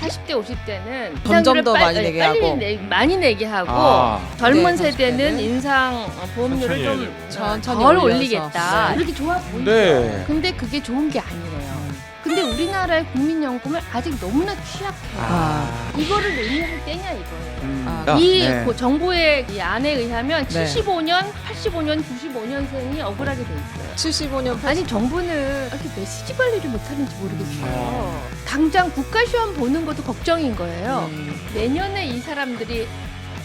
40대 50대는 점점 더 많이 내게 하고. 많이 내게 하고 젊은 네, 세대는 40대는 인상 보험료를 천천히 좀 해야 천천히 덜 올려서. 올리겠다. 네. 이렇게 좋아 보이죠. 네. 근데 그게 좋은 게 아니래요. 근데 우리나라의 국민연금을 아직 너무나 취약해요. 이거를 논의할 때냐 이거예요. 이 정부의 이 안에 의하면 네. 75년, 85년, 95년생이 억울하게 돼 있어요. 75년 아니 정부는 이렇게 메시지 관리를 못하는지 모르겠어요. 당장 국가시험 보는 것도 걱정인 거예요. 내년에 이 사람들이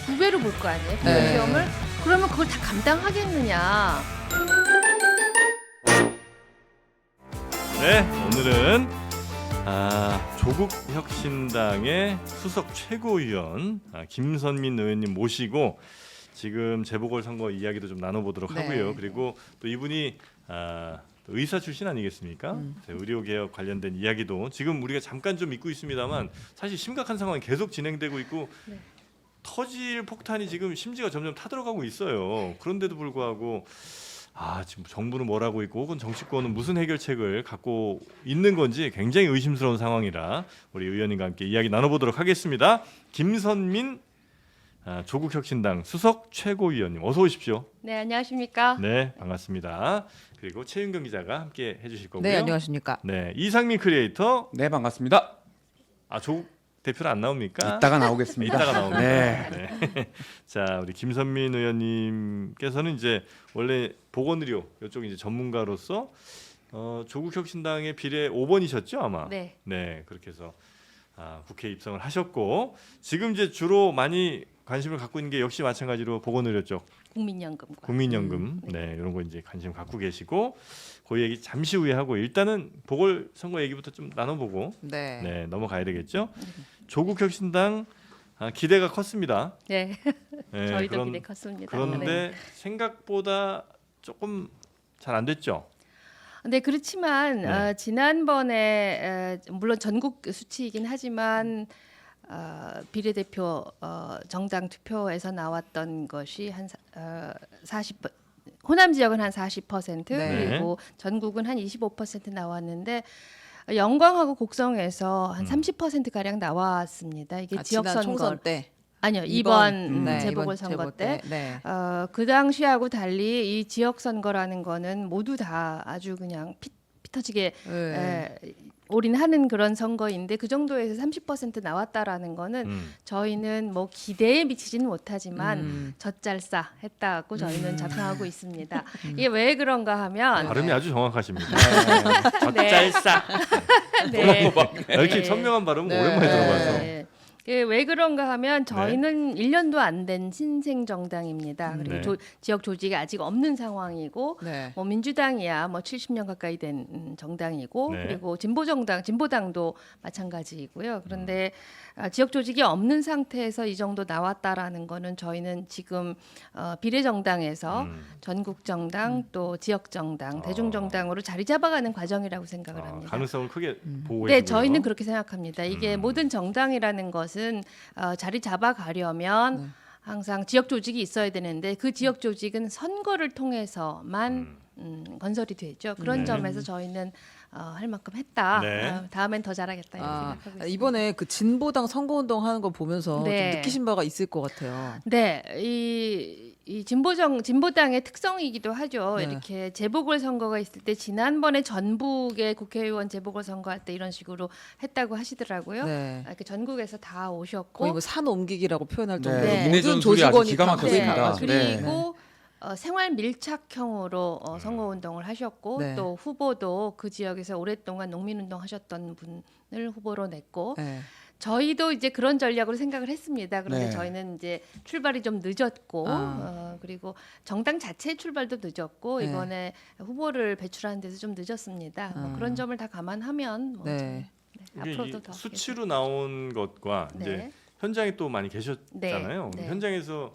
2배로 볼 거 아니에요, 국가시험을. 그러면 그걸 다 감당하겠느냐. 네, 오늘은 조국혁신당의 수석 최고위원 김선민 의원님 모시고 지금 재보궐선거 이야기도 좀 나눠보도록 네. 하고요. 그리고 또 이분이 또 의사 출신 아니겠습니까? 의료개혁 관련된 이야기도 지금 우리가 잠깐 좀 잊고 있습니다만 사실 심각한 상황이 계속 진행되고 있고 네. 터질 폭탄이 지금 심지가 점점 타들어가고 있어요. 그런데도 불구하고 지금 정부는 뭘 하고 있고 혹은 정치권은 무슨 해결책을 갖고 있는 건지 굉장히 의심스러운 상황이라 우리 의원님과 함께 이야기 나눠보도록 하겠습니다. 김선민 조국혁신당 수석 최고위원님 어서 오십시오. 네, 안녕하십니까. 네, 반갑습니다. 그리고 최윤경 기자가 함께 해주실 거고요. 네, 안녕하십니까. 네, 이상민 크리에이터. 네, 반갑습니다. 조국 대표는 안 나옵니까? 이따가 나오겠습니다. 이따가 나옵니다. 네. 네. 자, 우리 김선민 의원님께서는 이제 원래 보건의료 이쪽 이제 전문가로서 조국혁신당의 비례 5번이셨죠 아마. 네. 네, 그렇게 해서 국회 입성을 하셨고 지금 이제 주로 많이 관심을 갖고 있는 게 역시 마찬가지로 보건의료 쪽 국민연금과. 국민연금 네, 이런 거 이제 관심 갖고 계시고 그 얘기 잠시 후에 하고 일단은 보궐선거 얘기부터 좀 나눠보고 네, 넘어가야 되겠죠. 조국혁신당 기대가 컸습니다. 네. 네, 저희도 기대 컸습니다. 그런데 네. 생각보다 조금 잘 안 됐죠. 네, 그렇지만 네. 지난번에 물론 전국 수치이긴 하지만 비례대표 정당 투표에서 나왔던 것이 한 40%, 호남 지역은 한 40% 네. 그리고 전국은 한 25% 나왔는데 영광하고 곡성에서 한 30% 가량 나왔습니다. 이게 지역 지난 선거 총선 때. 아니요, 이번, 이번 네, 재보궐선거 이번 때. 네. 그 당시하고 달리 이 지역 선거라는 거는 모두 다 아주 그냥 피 터지게 올인하는 그런 선거인데 그 정도에서 30% 나왔다라는 거는 저희는 뭐 기대에 미치지는 못하지만 젖잘싸 했다고 저희는 자평하고 있습니다. 이게 왜 그런가 하면 발음이 아주 정확하십니다. 네. 젖잘싸. 네. 이렇게 네. 선명한 발음은 네. 오랜만에 네. 들어봐서. 네. 왜 그런가 하면 저희는 1년도 안 된 신생 정당입니다. 그리고 지역 조직이 아직 없는 상황이고 네. 뭐 민주당이야 뭐 70년 가까이 된 정당이고 네. 그리고 진보당도 마찬가지이고요. 그런데 지역 조직이 없는 상태에서 이 정도 나왔다라는 거는 저희는 지금 비례정당에서 전국 정당 또 지역 정당, 대중 정당으로 자리 잡아가는 과정이라고 생각을 합니다. 가능성을 크게 보고 네, 계시고요. 저희는 그렇게 생각합니다. 이게 모든 정당이라는 것은 자리 잡아가려면 항상 지역 조직이 있어야 되는데 그 지역 조직은 선거를 통해서만 건설이 되죠. 그런 점에서 저희는 할 만큼 했다. 네. 다음엔 더 잘하겠다 이렇게 생각하고 있습니다. 이번에 그 진보당 선거운동 하는 거 보면서 네. 좀 느끼신 바가 있을 것 같아요. 네, 이 진보당의 특성이기도 하죠. 네. 이렇게 재보궐 선거가 있을 때 지난번에 전북의 국회의원 재보궐 선거할 때 이런 식으로 했다고 하시더라고요. 네. 이렇게 전국에서 다 오셨고 거의 뭐 산 옮기기라고 표현할 네. 정도로 네. 인내 모든 전술이 아주 조직원이 기가 다 막혔습니다. 가가지고. 그리고 생활 밀착형으로 선거 운동을 하셨고 네. 또 후보도 그 지역에서 오랫동안 농민 운동 하셨던 분을 후보로 냈고 네. 저희도 이제 그런 전략으로 생각을 했습니다. 그런데 네. 저희는 이제 출발이 좀 늦었고 그리고 정당 자체의 출발도 늦었고 네. 이번에 후보를 배출하는 데서 좀 늦었습니다. 뭐 그런 점을 다 감안하면 뭐 네. 좀, 이게 앞으로도 더 수치로 나온 것과 네. 이제 현장에 또 많이 계셨잖아요. 네. 네. 현장에서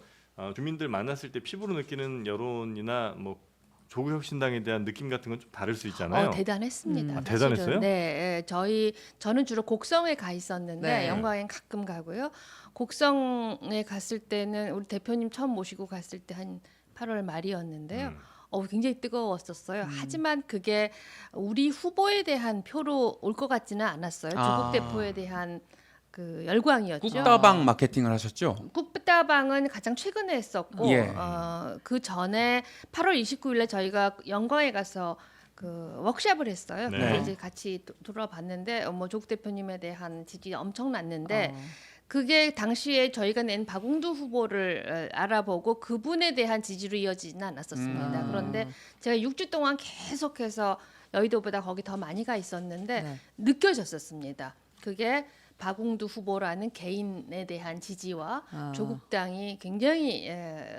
주민들 만났을 때 피부로 느끼는 여론이나 뭐 조국혁신당에 대한 느낌 같은 건 좀 다를 수 있잖아요. 대단했습니다. 사실은. 대단했어요? 네, 저는 주로 곡성에 가 있었는데 네. 영광엔 가끔 가고요. 곡성에 갔을 때는 우리 대표님 처음 모시고 갔을 때 한 8월 말이었는데요. 굉장히 뜨거웠었어요. 하지만 그게 우리 후보에 대한 표로 올 것 같지는 않았어요. 조국 대표에 대한 그 열광이었죠. 국다방 마케팅을 하셨죠? 국다방은 가장 최근에 했었고 예. 그 전에 8월 29일에 저희가 영광에 가서 그 워크숍을 했어요. 네. 그때 이제 같이 돌아봤는데 뭐 조국 대표님에 대한 지지 엄청났는데 그게 당시에 저희가 낸 박웅두 후보를 알아보고 그분에 대한 지지로 이어지지는 않았었습니다. 그런데 제가 6주 동안 계속해서 여의도보다 거기 더 많이 가 있었는데 네. 느껴졌었습니다. 그게 박웅두 후보라는 개인에 대한 지지와 조국당이 굉장히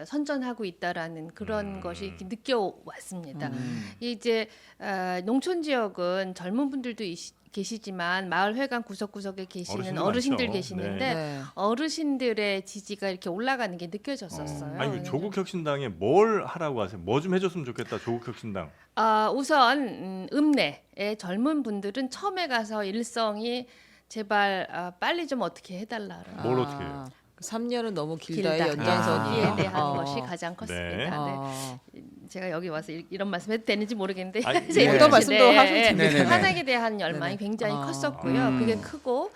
선전하고 있다라는 그런 것이 이렇게 느껴왔습니다. 이제 농촌 지역은 젊은 분들도 계시지만 마을 회관 구석구석에 계시는 어르신들 어르신들 많죠. 계시는데 네. 어르신들의 지지가 이렇게 올라가는 게 느껴졌었어요. 아니 조국혁신당에 뭘 하라고 하세요? 뭐 좀 해줬으면 좋겠다. 조국혁신당. 우선 읍내의 젊은 분들은 처음에 가서 일성이 제발 빨리 좀 어떻게 해달라는 뭘 어떻게 해요? 3년은 너무 길다의 길다. 연장선이에요. 이에 대한 어. 것이 가장 컸습니다. 네. 제가 여기 와서 이런 말씀 해도 되는지 모르겠는데 아니, 제가 어떤 말씀도 하셔도 됩니다. 네네네. 한학에 대한 열망이 네네. 굉장히 컸었고요. 그게 크고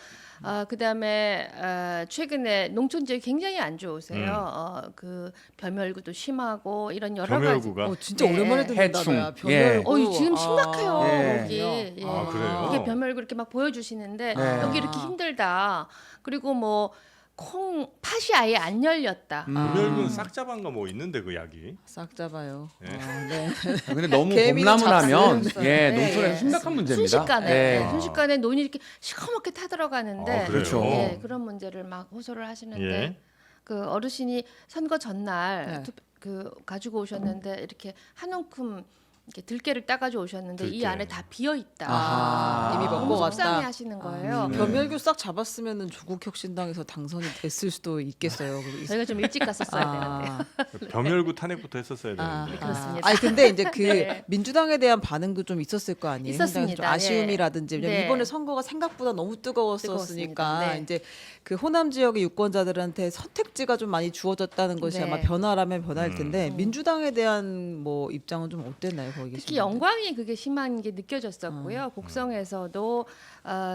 그다음에 최근에 농촌 지역이 굉장히 안 좋으세요. 그 벼멸구도 심하고 이런 여러 겸혈구가. 진짜 네. 오랜만에 듣는 해충. 단어야. 예. 벼멸구. 지금 심각해요. 예. 거기. 예. 아, 그래요? 이게 벼멸구 이렇게 막 보여주시는데 네. 여기 이렇게 힘들다. 그리고 뭐 팥이 아예 안 열렸다. 금혈군 싹잡아인가 뭐 있는데 그 약이. 싹 잡아요. 예. 네. 근데 너무 개미는 범람을 하면 잡수는 예, 네. 농촌에서 심각한 문제입니다. 순식간에 네. 순식간에 논이 이렇게 시커멓게 타들어가는데 아, 그래요? 그렇죠. 예, 그런 문제를 막 호소를 하시는데 예. 그 어르신이 선거 전날 네. 그 가지고 오셨는데 이렇게 한 움큼 이렇게 들깨를 따가지고 오셨는데 이 들깨. 안에 다 비어 있다. 아하. 이미 먹고 너무 갔다. 속상해하시는 거예요. 네. 벼멸구 싹 잡았으면은 조국혁신당에서 당선이 됐을 수도 있겠어요. 저희가 좀 일찍 갔었어야 되는데. 벼멸구 탄핵부터 했었어야 되는데. 그렇습니다. 아니 근데 이제 그 네. 민주당에 대한 반응도 좀 있었을 거 아니에요. 있었습니다. 상당히 좀 아쉬움이라든지 왜냐면 네. 이번에 선거가 생각보다 너무 뜨거웠었으니까 뜨거웠습니다. 네. 이제 그 호남 지역의 유권자들한테 선택지가 좀 많이 주어졌다는 것이 네. 아마 변화라면 변화일 텐데 민주당에 대한 뭐 입장은 좀 어땠나요? 거기 특히 계신 분들? 영광이 그게 심한 게 느껴졌었고요. 곡성에서도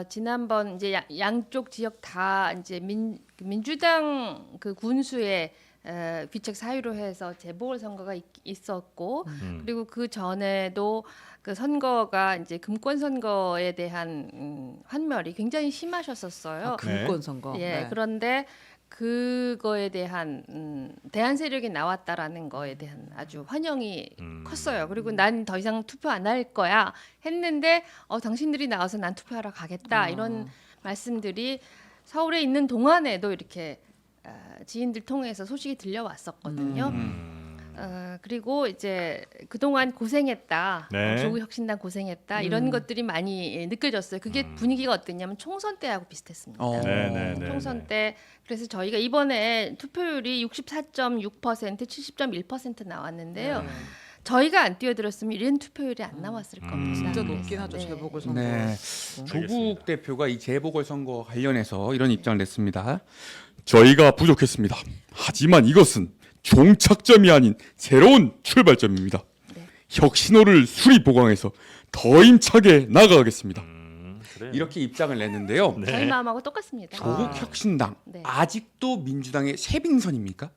지난번 이제 양쪽 지역 다 이제 민주당 그 군수의 귀책 사유로 해서 재보궐 선거가 있었고 그리고 그 전에도 그 선거가 이제 금권 선거에 대한 환멸이 굉장히 심하셨었어요. 금권 선거. 예, 네. 그런데 그거에 대한 대안 세력이 나왔다라는 거에 대한 아주 환영이 컸어요. 그리고 난 더 이상 투표 안 할 거야 했는데 당신들이 나와서 난 투표하러 가겠다 이런 말씀들이 서울에 있는 동안에도 이렇게 지인들 통해서 소식이 들려왔었거든요. 그리고 이제 그동안 고생했다. 네. 조국혁신당 고생했다. 이런 것들이 많이 느껴졌어요. 그게 분위기가 어땠냐면 총선 때하고 비슷했습니다. 네. 총선 때 그래서 저희가 이번에 투표율이 64.6%, 70.1% 나왔는데요. 저희가 안 뛰어들었으면 이런 투표율이 안 나왔을 겁니다. 진짜 그래서, 높긴 하죠 네. 재보궐 선거. 네. 알겠습니다. 조국 대표가 이 재보궐선거 관련해서 이런 입장을 냈습니다. 저희가 부족했습니다. 하지만 이것은 종착점이 아닌 새로운 출발점입니다. 네. 혁신호를 수리 보강해서 더 힘차게 나아가겠습니다. 그래요. 이렇게 입장을 냈는데요. 네. 저희 마음하고 똑같습니다. 조국 혁신당 네. 아직도 민주당의 새빙선입니까?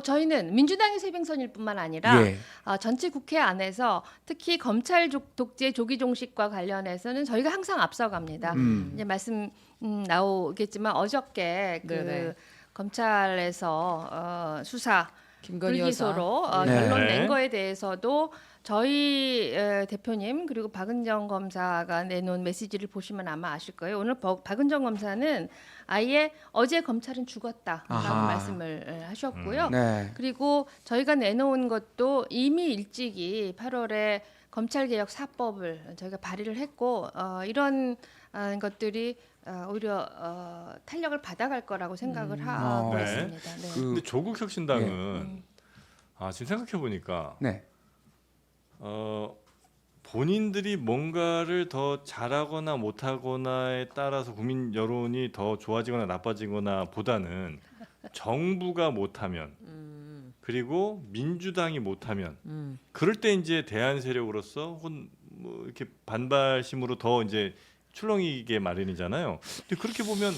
저희는 민주당의 새빙선일 뿐만 아니라 예. 전체 국회 안에서 특히 검찰 독재 조기 종식과 관련해서는 저희가 항상 앞서갑니다. 이제 말씀 나오겠지만 어저께 그 네네. 검찰에서 수사 김건희 여사. 불기소로 네. 결론 네. 낸 거에 대해서도 저희 대표님 그리고 박은정 검사가 내놓은 메시지를 보시면 아마 아실 거예요. 오늘 박은정 검사는 아예 어제 검찰은 죽었다라고 아하. 말씀을 하셨고요. 네. 그리고 저희가 내놓은 것도 이미 일찍이 8월에 검찰개혁 4법을 저희가 발의를 했고 이런 것들이 오히려 탄력을 받아갈 거라고 생각을 하고 네. 있습니다. 네. 근데 조국혁신당은 지금 생각해 보니까 네. 본인들이 뭔가를 더 잘하거나 못하거나에 따라서 국민 여론이 더 좋아지거나 나빠지거나 보다는 정부가 못하면 그리고 민주당이 못하면 그럴 때 이제 대안 세력으로서 혹은 뭐 이렇게 반발심으로 더 이제 출렁이게 마련이잖아요. 근데 그렇게 보면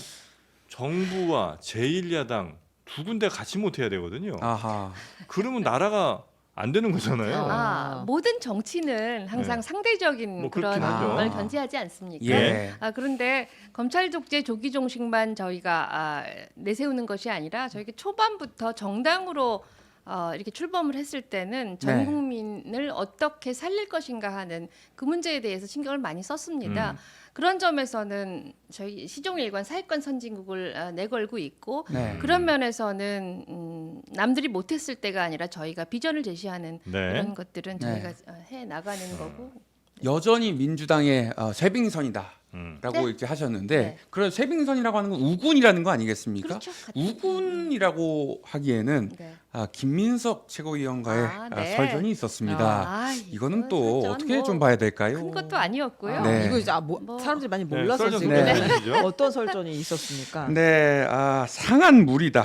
정부와 제1야당 두 군데 같이 못해야 되거든요. 아하. 그러면 나라가 안 되는 거잖아요. 모든 정치는 항상 네. 상대적인 뭐 그런 그렇긴 하죠. 걸 견지하지 않습니까? 예. 그런데 검찰 독재 조기 종식만 저희가 내세우는 것이 아니라 저희가 초반부터 정당으로 이렇게 출범을 했을 때는 전 네. 국민을 어떻게 살릴 것인가 하는 그 문제에 대해서 신경을 많이 썼습니다. 음. 그런 점에서는 저희 시종일관 사회권 선진국을 내걸고 있고 네. 그런 면에서는 남들이 못했을 때가 아니라 저희가 비전을 제시하는 네. 이런 것들은 네. 저희가 해 나가는 거고. 여전히 민주당의 쇠빙선이다라고 음. 네. 이렇게 하셨는데 네. 그런 쇠빙선이라고 하는 건 우군이라는 거 아니겠습니까? 그렇죠. 우군이라고 하기에는 네. 김민석 최고위원과의 네. 설전이 있었습니다. 이거는 또 설전 어떻게 뭐 좀 봐야 될까요? 큰 것도 아니었고요. 네. 이거 이제 뭐. 사람들이 많이 네, 몰라서 설전 지금 네. 소개해주시죠. 어떤 설전이 있었습니까? 네, 상한 무리다.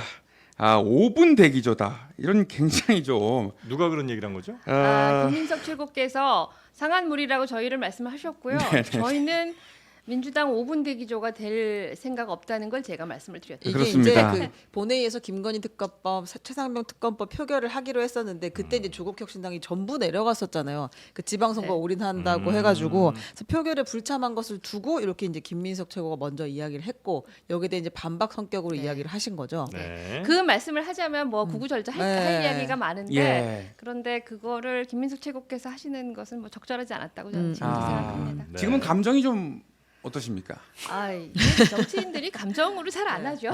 5분 대기조다. 이런 굉장히 좀 누가 그런 얘기를 한 거죠? 김민석 최고께서 상한물이라고 저희를 말씀하셨고요. 네, 저희는 민주당 5분 대기조가 될 생각 없다는 걸 제가 말씀을 드렸죠. 이게 그렇습니다. 이제 그 본회의에서 김건희 특검법, 최상병 특검법 표결을 하기로 했었는데 그때 이제 조국혁신당이 전부 내려갔었잖아요. 그 지방선거 네. 올인한다고 해가지고 그래서 표결에 불참한 것을 두고 이렇게 이제 김민석 최고가 먼저 이야기를 했고 여기에 대해 이제 반박 성격으로 네. 이야기를 하신 거죠. 네. 그 말씀을 하자면 뭐 구구절절 할 네. 이야기가 많은데 예. 그런데 그거를 김민석 최고께서 하시는 것은 뭐 적절하지 않았다고 저는 지금 생각합니다. 네. 지금은 감정이 좀 어떠십니까? 정치인들이 감정으로 잘 안 하죠.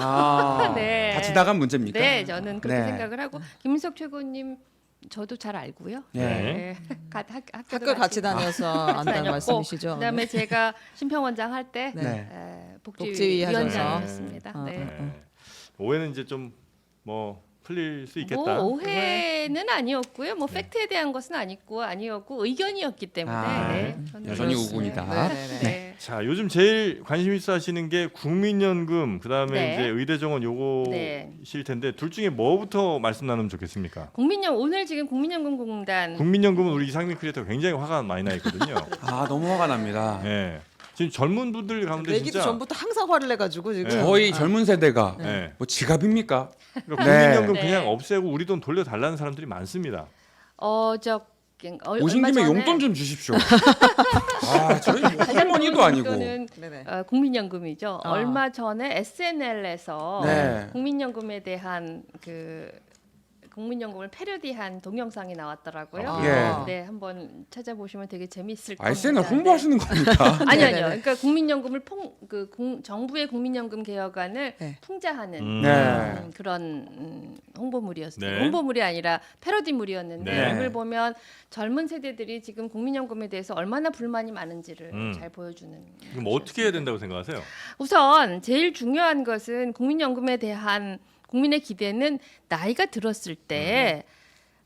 네. 다 지나간 문제입니까? 네, 저는 그렇게 네. 생각을 하고 김민석 최고님 저도 잘 알고요. 예. 네. 학교 같이 다녀서 안다는 다녔고, 말씀이시죠? 그다음에 제가 심평원장 할 때 네. 복지위 복지위 하셔서. 위원장이었습니다. 네. 네. 오해는 이제 좀 뭐 풀릴 수 있겠다. 뭐 오해는 아니었고요. 뭐 팩트에 대한 것은 아니었고 의견이었기 때문에 네, 저는 여전히 그렇습니다. 우군이다. 네. 자, 요즘 제일 관심 있어 하시는 게 국민연금, 그다음에 네. 이제 의대정원 요거실 텐데 둘 중에 뭐부터 말씀 나누면 좋겠습니까? 오늘 지금 국민연금공단 국민연금은 우리 이상민 크리에이터가 굉장히 화가 많이 나 있거든요. 너무 화가 납니다. 네. 지금 젊은 분들 가운데 내기도 진짜 전부터 항상 화를 내가지고 지금 네. 저희 젊은 세대가 네. 뭐 지갑입니까? 그러니까 국민연금 네. 그냥 없애고 우리 돈 돌려달라는 사람들이 많습니다. 오신 얼마 김에 전에 용돈 좀 주십시오. 저희 뭐 할머니도 아니고. 이거는 네네. 국민연금이죠. 얼마 전에 SNL에서 네. 국민연금에 대한 그 국민연금을 패러디한 동영상이 나왔더라고요. 예. 네, 한번 찾아보시면 되게 재미있을 겁니다. SNL 홍보하시는 겁니까? 아니요. 네네네. 그러니까 국민연금을 정부의 국민연금 개혁안을 네. 풍자하는 네. 그런 홍보물이었어요. 네. 홍보물이 아니라 패러디물이었는데 네. 이걸 보면 젊은 세대들이 지금 국민연금에 대해서 얼마나 불만이 많은지를 잘 보여주는. 그럼 어떻게 해야 된다고 생각하세요? 우선 제일 중요한 것은 국민연금에 대한 국민의 기대는 나이가 들었을 때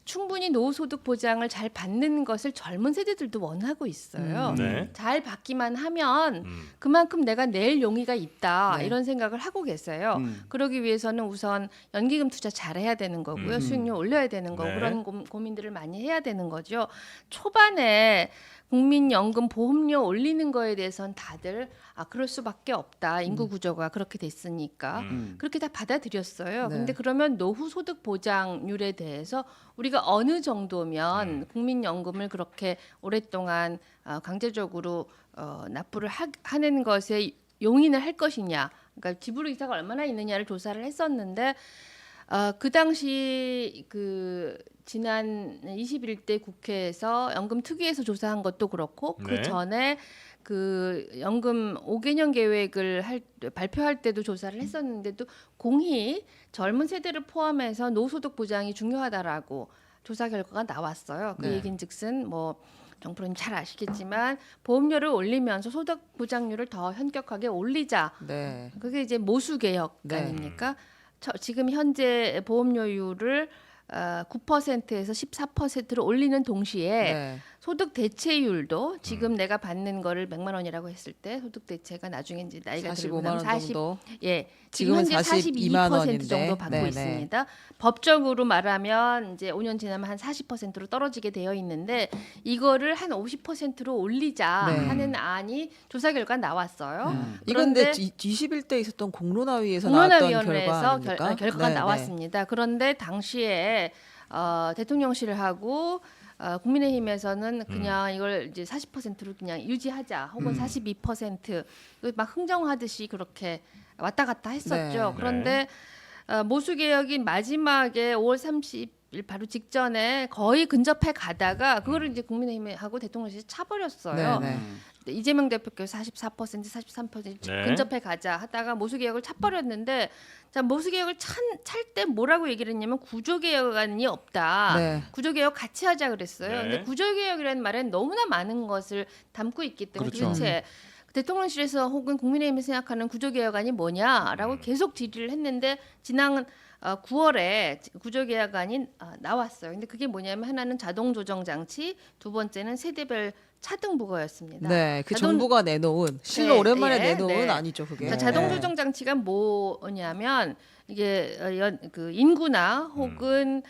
충분히 노후소득 보장을 잘 받는 것을 젊은 세대들도 원하고 있어요. 네. 잘 받기만 하면 그만큼 내가 낼 용의가 있다 네. 이런 생각을 하고 계세요. 그러기 위해서는 우선 연기금 투자 잘해야 되는 거고요. 수익률 올려야 되는 거고 네. 그런 고민들을 많이 해야 되는 거죠. 초반에 국민연금 보험료 올리는 거에 대해서는 다들 그럴 수밖에 없다. 인구 구조가 그렇게 됐으니까 그렇게 다 받아들였어요. 네. 근데 그러면 노후 소득 보장률에 대해서 우리가 어느 정도면 국민연금을 그렇게 오랫동안 강제적으로 납부를 하는 것에 용인을 할 것이냐. 그러니까 지불 의사가 얼마나 있느냐를 조사를 했었는데 그 당시 지난 21대 국회에서 연금 특위에서 조사한 것도 그렇고 네. 그 전에 그 연금 5개년 계획을 발표할 때도 조사를 했었는데도 공히 젊은 세대를 포함해서 노소득 보장이 중요하다라고 조사 결과가 나왔어요. 그 네. 얘긴즉슨 뭐 정프로님 잘 아시겠지만 보험료를 올리면서 소득 보장률을 더 현격하게 올리자. 네. 그게 이제 모수 개혁 네. 아닙니까? 지금 현재 보험료율을 9%에서 14%로 올리는 동시에 네. 소득 대체율도 지금 내가 받는 거를 100만 원이라고 했을 때 소득 대체가 나중에 이제 나이가 45만 들고 원 40 정도. 예. 지금 지금은 현재 42만 42% 원인데. 정도 받고 네네. 있습니다. 법적으로 말하면 이제 5년 지나면 한 40%로 떨어지게 되어 있는데 이거를 한 50%로 올리자 네. 하는 안이 조사 결과 나왔어요. 이건 근데 그런데 21대 있었던 공론화위에서 나왔던 공론화위원회에서 결과입니까? 결과가 네, 나왔습니다. 그런데 당시에 대통령실하고 국민의힘에서는 그냥 이걸 이제 40%로 그냥 유지하자 혹은 42% 막 흥정하듯이 그렇게 왔다 갔다 했었죠. 네. 그런데 모수 개혁이 마지막에 5월 30일 바로 직전에 거의 근접해 가다가 그거를 이제 국민의힘하고 대통령실이 차버렸어요. 네, 네. 이재명 대표께서 44%, 43% 네. 근접해 가자 하다가 모수 개혁을 차버렸는데 자 모수 개혁을 찰 때 뭐라고 얘기를 했냐면 구조 개혁안이 없다. 네. 구조 개혁 같이 하자 그랬어요. 네. 근데 구조 개혁이라는 말엔 너무나 많은 것을 담고 있기 때문에 그렇죠. 도대체 대통령실에서 혹은 국민의힘이 생각하는 구조 개혁안이 뭐냐라고 계속 질의를 했는데 지난 9월에 구조 개혁안이 나왔어요. 근데 그게 뭐냐면 하나는 자동 조정 장치, 두 번째는 세대별 차등 부과였습니다. 네, 그 자동- 정부가 내놓은 실로 네, 오랜만에 예, 내놓은 네. 아니죠 그게. 자, 자동 네. 조정 장치가 뭐냐면 이게 그 인구나 혹은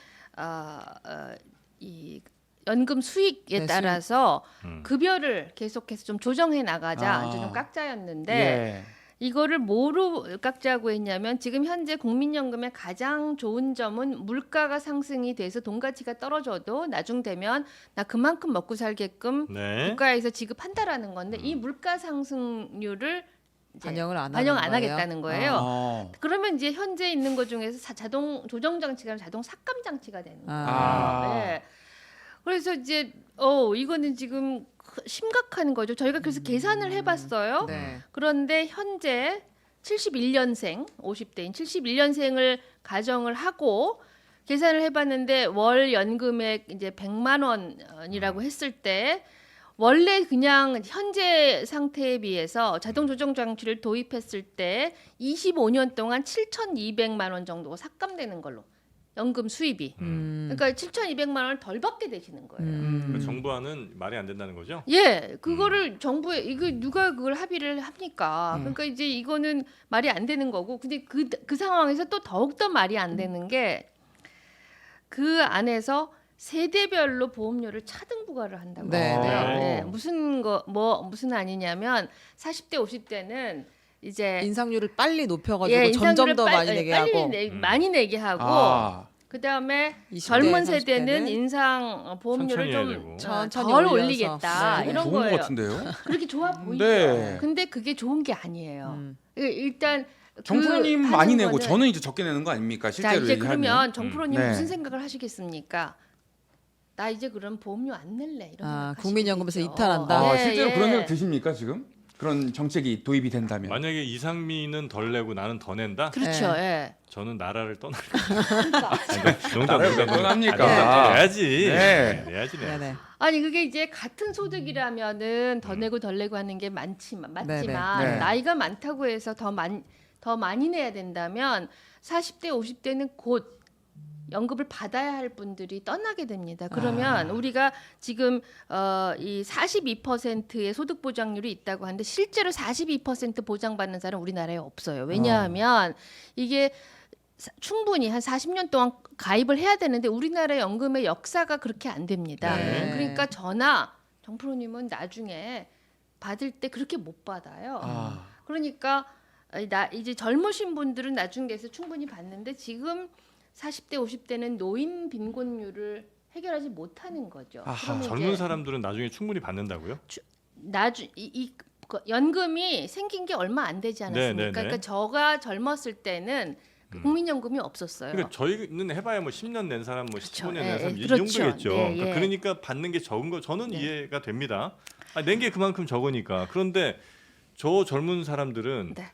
이 연금 수익에 네, 따라서 음. 급여를 계속해서 좀 조정해 나가자. 아. 좀 깎자였는데 예. 이거를 뭐로 깎자고 했냐면 지금 현재 국민연금의 가장 좋은 점은 물가가 상승이 돼서 돈 가치가 떨어져도 나중 되면 나 그만큼 먹고 살게끔 네. 국가에서 지급한다라는 건데 이 물가 상승률을 이제 반영을 안 반영 하는 안 거예요? 하겠다는 거예요. 어. 그러면 이제 현재 있는 것 중에서 자동 조정 장치가 아니라 자동 삭감 장치가 되는 거예요. 아. 네. 그래서 이제 이거는 지금 심각한 거죠. 저희가 그래서 계산을 해봤어요. 네. 그런데 현재 71년생, 50대인 71년생을 가정을 하고 계산을 해봤는데 월 연금액 이제 100만 원이라고 했을 때 원래 그냥 현재 상태에 비해서 자동 조정 장치를 도입했을 때 25년 동안 7,200만 원 정도가 삭감되는 걸로 연금 수입이. 그러니까 7,200만 원을 덜 받게 되시는 거예요. 그 정부와는 말이 안 된다는 거죠? 예, 그거를 정부에 이거 누가 그걸 합의를 합니까? 그러니까 이제 이거는 말이 안 되는 거고, 근데 그 상황에서 또 더욱 더 말이 안 되는 게 그 안에서 세대별로 보험료를 차등 부과를 한다고 네, 했어요. 네. 무슨 아니냐면 40대, 50대는 이제 인상률을 빨리 높여가지고 예, 점점 인상률을 더 많이 내게 하고 많이 내게 하고 아. 그다음에 20대, 젊은 30대는 세대는 인상 보험료를 천천히 해야 좀 되고. 천천히 덜 올려서. 올리겠다 네. 이런 좋은 거예요. 것 같은데요. 그렇게 좋아 보이죠. 네. 근데 그게 좋은 게 아니에요. 음. 일단 정프로님 그 많이 하는 내고 거는- 저는 이제 적게 내는 거 아닙니까? 자 실제로 이제 얘기하면. 그러면 정프로님 네. 무슨 생각을 하시겠습니까? 나 이제 그럼 보험료 안 낼래 이런 아, 생각 국민연금에서 하시겠죠. 이탈한다? 아, 네, 실제로 예. 그런 생각 드십니까 지금? 그런 정책이 도입이 된다면. 만약에 이상민은 덜 내고 나는 더 낸다? 그렇죠. 예. 저는 나라를 떠날 그러니까. 농담 왜 떠납니까? 내야지. 네. 내야지. 네네. 아니 그게 이제 같은 소득이라면은 더 내고 덜 내고 하는 게 맞지만 네네. 네. 나이가 많다고 해서 더 많이 내야 된다면 40대 50대는 곧 연금을 받아야 할 분들이 떠나게 됩니다. 그러면 우리가 지금 이 42%의 소득 보장률이 있다고 하는데 실제로 42% 보장받는 사람 우리나라에 없어요. 왜냐하면 이게 충분히 한 40년 동안 가입을 해야 되는데 우리나라 연금의 역사가 그렇게 안 됩니다. 네. 그러니까 정프로님은 나중에 받을 때 그렇게 못 받아요. 아. 그러니까 이제 젊으신 분들은 나중에서 충분히 받는데 지금 40대 50대는 노인 빈곤율을 해결하지 못하는 거죠. 아하. 그러면 젊은 이제 사람들은 나중에 충분히 받는다고요? 그 연금이 생긴 게 얼마 안 되지 않았습니까? 네, 네, 네. 그러니까 저가 젊었을 때는 국민연금이 없었어요. 그러니까 저희는 해봐야 뭐 10년 낸 사람, 뭐 그렇죠. 15년 낸 예, 사람 예. 이 그렇죠. 정도겠죠. 네, 예. 그러니까 받는 게 적은 거 저는 네. 이해가 됩니다. 낸 게 그만큼 적으니까. 그런데 저 젊은 사람들은 네.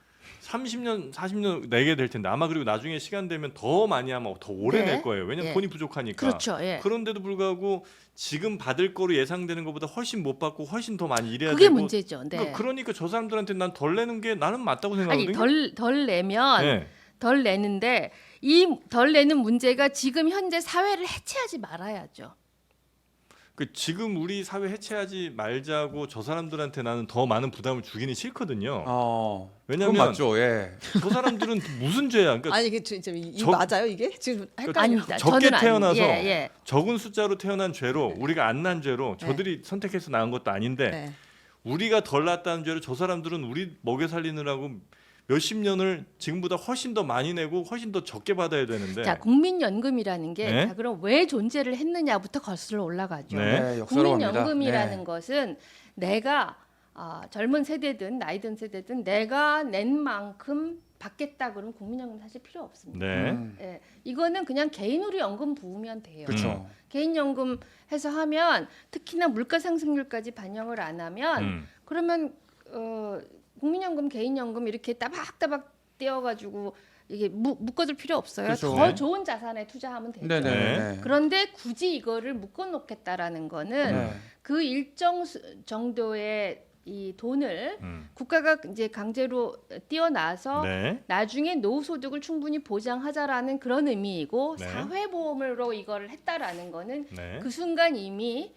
30년, 40년 내게 될 텐데 아마 그리고 나중에 시간 되면 더 많이 하면 더 오래 네. 낼 거예요. 왜냐면 예. 돈이 부족하니까. 그렇죠. 예. 그런데도 불구하고 지금 받을 거로 예상되는 것보다 훨씬 못 받고 훨씬 더 많이 일해야 그게 되고. 문제죠. 네. 그러니까 저 사람들한테 난 덜 내는 게 나는 맞다고 아니 생각하거든요. 덜 내면 네. 덜 내는데 이 덜 내는 문제가 지금 현재 사회를 해체하지 말아야죠. 그 지금 우리 사회 해체하지 말자고 저 사람들한테 나는 더 많은 부담을 주기는 싫거든요. 그건 왜냐면 맞죠. 예. 저 사람들은 무슨 죄야? 그러니까 아니 이게 진짜 이 적- 맞아요 이게 지금 헷갈려. 아닙니다. 적게 저는 태어나서 예. 적은 숫자로 태어난 죄로 우리가 안 난 죄로 저들이 선택해서 낳은 것도 아닌데 네. 우리가 덜 낳았다는 죄로 저 사람들은 우리 먹여 살리느라고 몇십 년을 지금보다 훨씬 더 많이 내고 훨씬 더 적게 받아야 되는데 자, 국민연금이라는 게 네. 자, 그럼 왜 존재를 했느냐부터 거슬러 올라가죠. 네. 네, 역사로합니다. 국민연금이라는 네. 것은 내가 젊은 세대든 나이든 세대든 내가 낸 만큼 받겠다 그러면 국민연금 사실 필요 없습니다. 네. 예, 이거는 그냥 개인으로 연금 부으면 돼요. 그렇죠. 개인연금 해서 하면 특히나 물가 상승률까지 반영을 안 하면 그러면 국민연금, 개인연금 이렇게 따박따박 떼어가지고 이게 묶어둘 필요 없어요. 그렇죠. 더 네. 좋은 자산에 투자하면 되죠. 네네. 그런데 굳이 이거를 묶어놓겠다라는 거는 네. 그 일정 정도의 이 돈을 국가가 이제 강제로 띄어놔서 네. 나중에 노후 소득을 충분히 보장하자라는 그런 의미이고 네. 사회보험으로 이거를 했다라는 거는 네. 그 순간 이미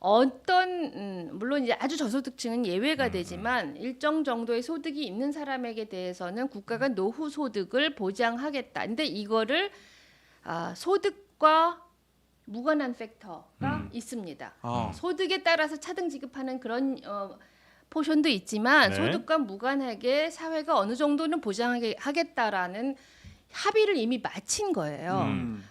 어떤 물론 이제 아주 저소득층은 예외가 되지만 일정 정도의 소득이 있는 사람에게 대해서는 국가가 노후 소득을 보장하겠다. 근데 이거를 소득과 무관한 팩터가 있습니다. 소득에 따라서 차등 지급하는 그런 포션도 있지만 네. 소득과 무관하게 사회가 어느 정도는 보장하겠다라는 합의를 이미 마친 거예요.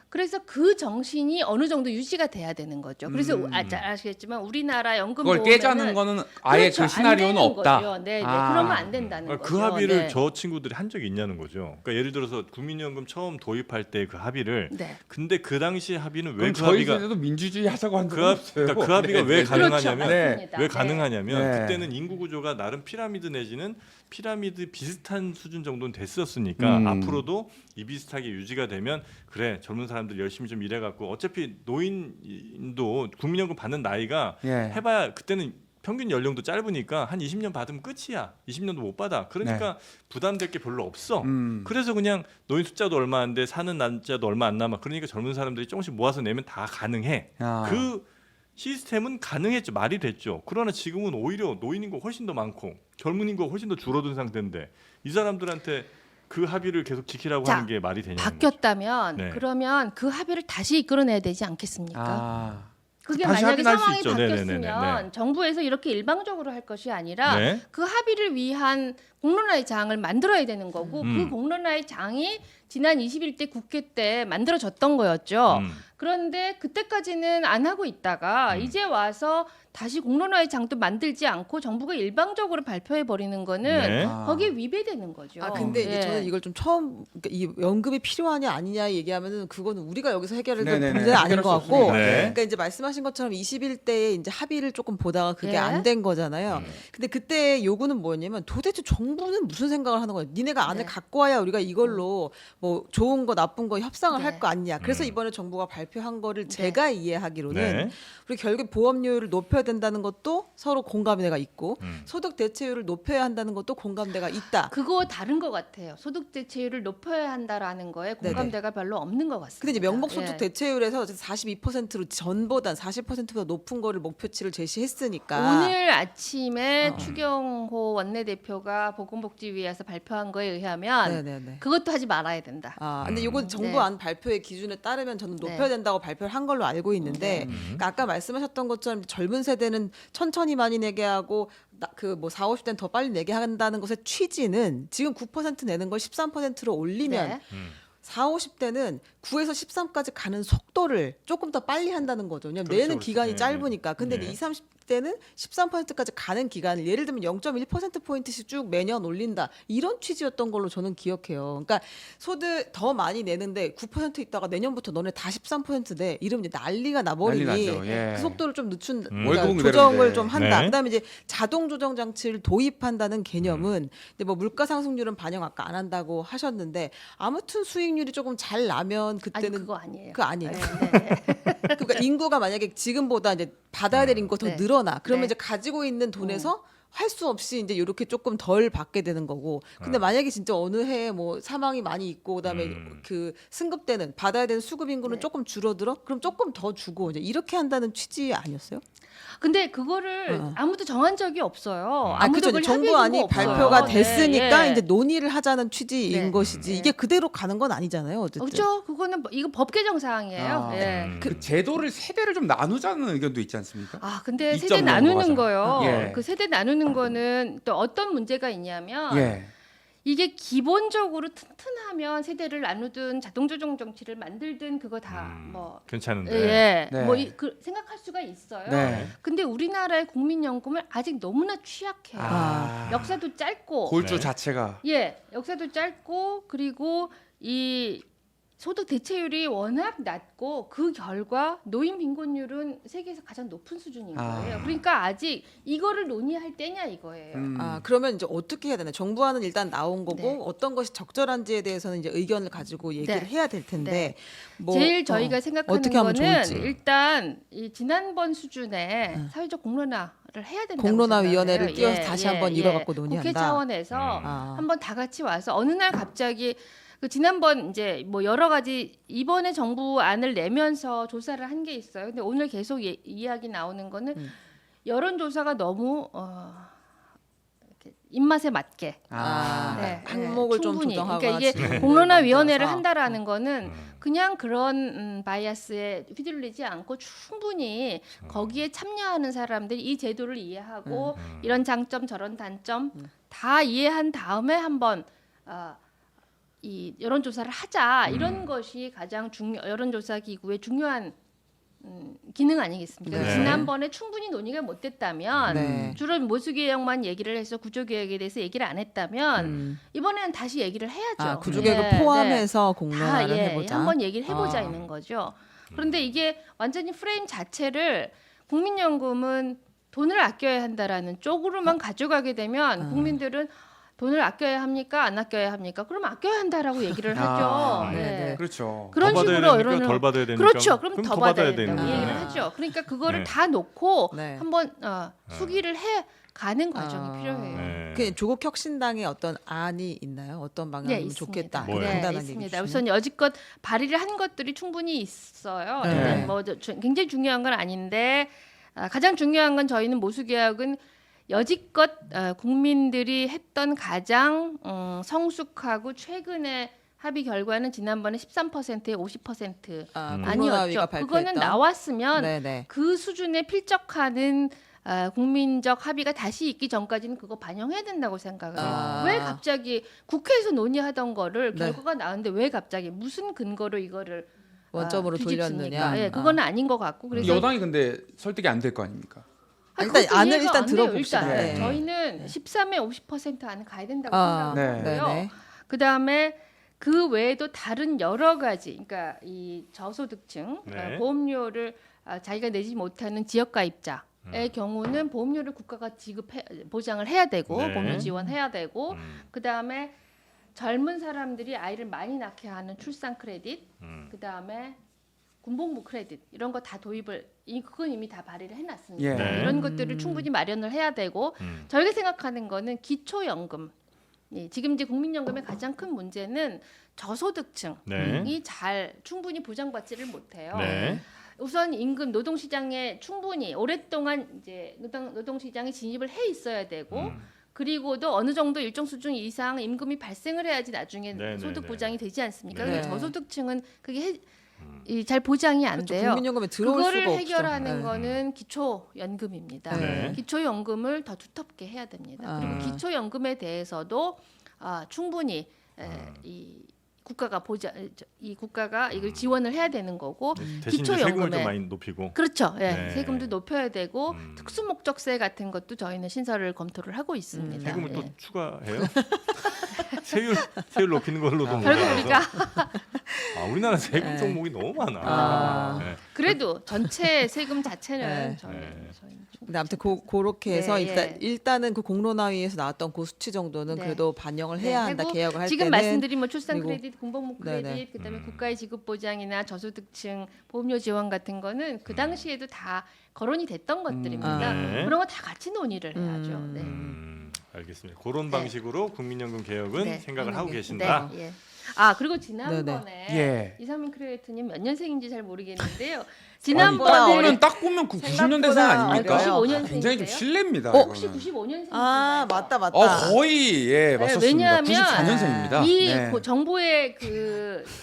그래서 그 정신이 어느 정도 유지가 돼야 되는 거죠. 그래서 잘 아시겠지만 우리나라 연금 그걸 보험에는 깨자는 거는 아예 그렇죠. 그 시나리오는 안 되는 없다. 거죠. 네, 그러면 안 된다는 거죠. 그 합의를 네. 저 친구들이 한 적이 있냐는 거죠. 그러니까 예를 들어서 국민연금 처음 도입할 때 그 합의를 네. 근데 그 당시 합의는 왜 그럼 그 저희 합의가 세대도 민주주의 하자고 한 적은 그 없어요. 그러니까 그 합의가 왜 그렇죠. 가능하냐면 맞습니다. 왜 네. 가능하냐면 네. 그때는 인구 구조가 나름 피라미드 내지는 피라미드 비슷한 수준 정도는 됐었으니까 앞으로도 이 비슷하게 유지가 되면 그래 젊은 사람들 열심히 좀 일해갖고 어차피 노인도 국민연금 받는 나이가 예. 해봐야 그때는 평균 연령도 짧으니까 한 20년 받으면 끝이야. 20년도 못 받아. 그러니까 부담될 게 별로 없어. 그래서 그냥 노인 숫자도 얼마 안 돼, 사는 날짜도 얼마 안 남아. 그러니까 젊은 사람들이 조금씩 모아서 내면 다 가능해. 그 시스템은 가능했죠. 말이 됐죠. 그러나 지금은 오히려 노인 인구가 훨씬 더 많고 젊은 인구가 훨씬 더 줄어든 상태인데 이 사람들한테 그 합의를 계속 지키라고 자, 하는 게 말이 되냐는 거죠. 바뀌었다면 네. 그러면 그 합의를 다시 이끌어내야 되지 않겠습니까? 그게 다시 만약에 합의할 수 상황이 있죠. 바뀌었으면 네네네네. 정부에서 이렇게 일방적으로 할 것이 아니라 네. 그 합의를 위한 공론화의 장을 만들어야 되는 거고 그 공론화의 장이 지난 21대 국회 때 만들어졌던 거였죠. 그런데 그때까지는 안 하고 있다가 이제 와서 다시 공론화의 장도 만들지 않고 정부가 일방적으로 발표해 버리는 거는 네. 거기에 위배되는 거죠. 근데 이제 예. 저는 이걸 좀 처음 그러니까 이 연금이 필요하냐 아니냐 얘기하면은 그거는 우리가 여기서 해결할 네네네. 문제는 아닌 해결할 것 수 같고 없습니다. 네. 그러니까 이제 말씀하신 것처럼 21대에 이제 합의를 조금 보다가 그게 예. 안 된 거잖아요. 근데 그때 요구는 뭐였냐면 도대체 정부는 무슨 생각을 하는 거야? 니네가 안을 네. 갖고 와야 우리가 이걸로 뭐 좋은 거 나쁜 거 협상을 네. 할 거 아니냐. 그래서 이번에 정부가 발표한 거를 네. 제가 이해하기로는 네. 우리 결국 보험료율을 높여야 된다는 것도 서로 공감대가 있고 소득 대체율을 높여야 한다는 것도 공감대가 있다. 그거 다른 것 같아요. 소득 대체율을 높여야 한다라는 거에 공감대가 별로 없는 것 같습니다. 근데 이제 명목 소득 예. 대체율에서 42%로 전보다 40%보다 높은 거를 목표치를 제시했으니까 오늘 아침에 추경호 원내대표가 보건복지위에서 발표한 거에 의하면 네네네. 그것도 하지 말아야 된다. 근데 이건 정부 네. 안 발표의 기준에 따르면 저는 높여야 네. 된다고 발표를 한 걸로 알고 있는데 그러니까 아까 말씀하셨던 것처럼 젊은 세대는 천천히 많이 내게 하고 그뭐 40, 50대는 더 빨리 내게 한다는 것의 취지는 지금 9% 내는 걸 13%로 올리면 네. 40, 50대는 9에서 13까지 가는 속도를 조금 더 빨리 한다는 거죠. 왜냐하면 그렇죠, 내는 그렇죠. 기간이 네, 짧으니까. 근데 네. 20, 30대는 13%까지 가는 기간을 예를 들면 0.1%포인트씩 쭉 매년 올린다. 이런 취지였던 걸로 저는 기억해요. 그러니까 소득 더 많이 내는데 9% 있다가 내년부터 너네 다 13%내. 이러면 이제 난리가 나버리니 난리 나죠. 예. 그 속도를 좀 늦춘 월급은 조정을 그대로인데. 좀 한다. 네. 그다음에 이제 자동 조정 장치를 도입한다는 개념은 근데 뭐 물가 상승률은 반영 아까 안 한다고 하셨는데 아무튼 수익률이 조금 잘 나면 아니 그때는 그거 아니에요. 그거 아니에요. 네, 네. 그러니까 인구가 만약에 지금보다 이제 받아야 될 인구가 더 네. 늘어나. 그러면 네. 이제 가지고 있는 돈에서 할 수 없이 이제 이렇게 조금 덜 받게 되는 거고. 근데 만약에 진짜 어느 해에 뭐 사망이 많이 있고 그다음에 그 승급되는 받아야 되는 수급 인구는 네. 조금 줄어들어? 그럼 조금 더 주고 이제 이렇게 한다는 취지 아니었어요? 근데 그거를 아무도 정한 적이 없어요. 아, 아무도 그죠. 그걸 정부안이 협의해준 거 발표가 없어요. 됐으니까 네, 이제 논의를 하자는 취지인 네. 것이지 이게 그대로 가는 건 아니잖아요. 어쨌든. 그렇죠. 그거는 이거 법 개정 사항이에요. 아. 예. 그 제도를 세대를 좀 나누자는 의견도 있지 않습니까? 아, 근데 이점 세대 나누는 넘어가자. 거요. 예. 그 세대 나누는 거는 또 어떤 문제가 있냐면 예. 이게 기본적으로 튼튼하면 세대를 나누든 자동조정 정치를 만들든 그거 다 뭐 괜찮은데. 예, 네. 뭐 생각할 수가 있어요. 네. 근데 우리나라의 국민연금을 아직 너무나 취약해요. 아. 역사도 짧고, 골조 네. 자체가 예, 역사도 짧고 그리고 이 소득 대체율이 워낙 낮고 그 결과 노인 빈곤율은 세계에서 가장 높은 수준인 아. 거예요. 그러니까 아직 이거를 논의할 때냐 이거예요. 아, 그러면 이제 어떻게 해야 되나? 정부안은 일단 나온 거고 네. 어떤 것이 적절한지에 대해서는 이제 의견을 가지고 얘기를 네. 해야 될 텐데 네. 뭐, 제일 저희가 생각하는 어떻게 하면 거는 좋을지. 일단 이 지난번 수준의 사회적 공론화를 해야 된다고 공론화 생각을 위원회를 해요. 띄워서 다시 한번 이뤄갖고 국회 논의한다. 차원에서 아. 한번 다 같이 와서 어느 날 갑자기 그 지난번 이제 뭐 여러 가지 이번에 정부안을 내면서 조사를 한 게 있어요. 근데 오늘 계속 이야기 나오는 거는 여론 조사가 너무 이렇게 입맛에 맞게 아. 네, 항목을 좀 충분히. 조정하고 그러니까 이게 하지. 공론화 위원회를 만들어서. 한다라는 거는 그냥 그런 바이아스에 휘둘리지 않고 충분히 거기에 참여하는 사람들이 이 제도를 이해하고 이런 장점 저런 단점 다 이해한 다음에 한번 이 여론조사를 하자 이런 것이 가장 여론조사 기구의 중요한 기능 아니겠습니까? 네. 지난번에 충분히 논의가 못 됐다면 네. 주로 모수개혁만 얘기를 해서 구조개혁에 대해서 얘기를 안 했다면 이번에는 다시 얘기를 해야죠. 아, 구조개혁을 네, 포함해서 다 공론화를 해보자. 한번 얘기를 해보자 아. 있는 거죠. 그런데 이게 완전히 프레임 자체를 국민연금은 돈을 아껴야 한다라는 쪽으로만 가져가게 되면 국민들은 돈을 아껴야 합니까? 안 아껴야 합니까? 그러면 아껴야 한다라고 얘기를 하죠. 아, 네. 그렇죠. 더 그런 받아야 식으로 됩니까? 여론을 덜 받아야 됩니까? 그렇죠. 그럼 더 받아야 된다고 되는 얘기를 거예요. 하죠. 그러니까 그거를 네. 다 놓고 네. 한번 수기를 해 가는 과정이 필요해요. 네. 그 조국 혁신당의 어떤 안이 있나요? 어떤 방향이면 있습니다. 좋겠다. 뭐예요? 네, 간단하게 있습니다. 얘기해 주시면. 우선 여지껏 발의를 한 것들이 충분히 있어요. 네. 일단 뭐 굉장히 중요한 건 아닌데 가장 중요한 건 저희는 모수개혁은 여지껏 국민들이 했던 가장 성숙하고 최근의 합의 결과는 지난번에 13%에 50% 공론화위가 아니었죠. 그거는 발표했던. 나왔으면 네네. 그 수준에 필적하는 국민적 합의가 다시 있기 전까지는 그거 반영해야 된다고 생각을 해요. 아. 왜 갑자기 국회에서 논의하던 거를 네. 결과가 나왔는데 왜 갑자기 무슨 근거로 이거를 원점으로 뒤집습니까? 돌렸느냐. 예, 그거는 아닌 것 같고 그래서 여당이 근데 설득이 안 될 거 아닙니까? 일단 그것도 안을 이해가 일단 안 돼요, 들어봅시다. 일단. 네. 저희는 13에 50% 안에 가야 된다고 아, 생각하고요. 네네. 그다음에 그 외에도 다른 여러 가지, 그러니까 이 저소득층 네. 보험료를 자기가 내지 못하는 지역가입자의 경우는 보험료를 국가가 보장을 해야 되고 네. 보험료 지원해야 되고 그다음에 젊은 사람들이 아이를 많이 낳게 하는 출산 크레딧, 그다음에 군복무 크레딧 이런 거 다 도입을 그건 이미 다 발의를 해놨습니다. 예. 네. 이런 것들을 충분히 마련을 해야 되고 저희가 생각하는 거는 기초연금. 예, 지금 이제 국민연금의 가장 큰 문제는 저소득층이 네. 잘 충분히 보장받지를 못해요. 네. 우선 임금 노동시장에 충분히 오랫동안 이제 노동시장에 진입을 해 있어야 되고 그리고도 어느 정도 일정 수준 이상 임금이 발생을 해야지 나중에 네, 소득 네, 보장이 되지 않습니까? 네. 근데 저소득층은 그게 잘 보장이 안 그렇죠. 돼요. 국민연금에 들어올 그거를 수가 해결하는 없죠. 거는 기초연금입니다. 네. 기초연금을 더 두텁게 해야 됩니다. 그리고 기초연금에 대해서도 충분히 이 국가가 이걸 지원을 해야 되는 거고 대신 이제 세금을 좀 기초연금에 많이 높이고. 그렇죠. 예, 네. 세금도 높여야 되고 특수목적세 같은 것도 저희는 신설을 검토를 하고 있습니다. 세금을 예. 또 추가해요? 세율 높이는 걸로도 결국 모자라서. 우리가 우리나라 세금 네. 종목이 너무 많아. 아. 네. 그래도 전체 세금 자체는 네. 저희는 근데 아무튼 그렇게 해서 네, 일단은 그 공론화위에서 나왔던 그 수치 정도는 네. 그래도 반영을 네, 해야 한다. 그리고 개혁을 할 지금 때는 말씀드린 뭐 출산 그리고- 크레딧, 군복무 네네. 크레딧, 그다음에 국가의 지급 보장이나 저소득층 보험료 지원 같은 거는 그 당시에도 다 거론이 됐던 것들입니다. 네. 그런 거 다 같이 논의를 해야죠. 네. 알겠습니다. 그런 네. 방식으로 국민연금 개혁은 네. 생각을 하고 네. 계신다. 예. 그리고 지난번에 예. 이상민 크리에이터님 몇 년생인지 잘 모르겠는데요. 딱 지난번에 보면 딱 보면 그 90년대생 아닙니까? 생각보다 95년생이세요? 굉장히 좀 실례입니다. 혹시 이거는. 95년생이신가요? 맞다. 거의 예 맞습니다. 왜냐하면 94년생입니다. 이 네. 정부의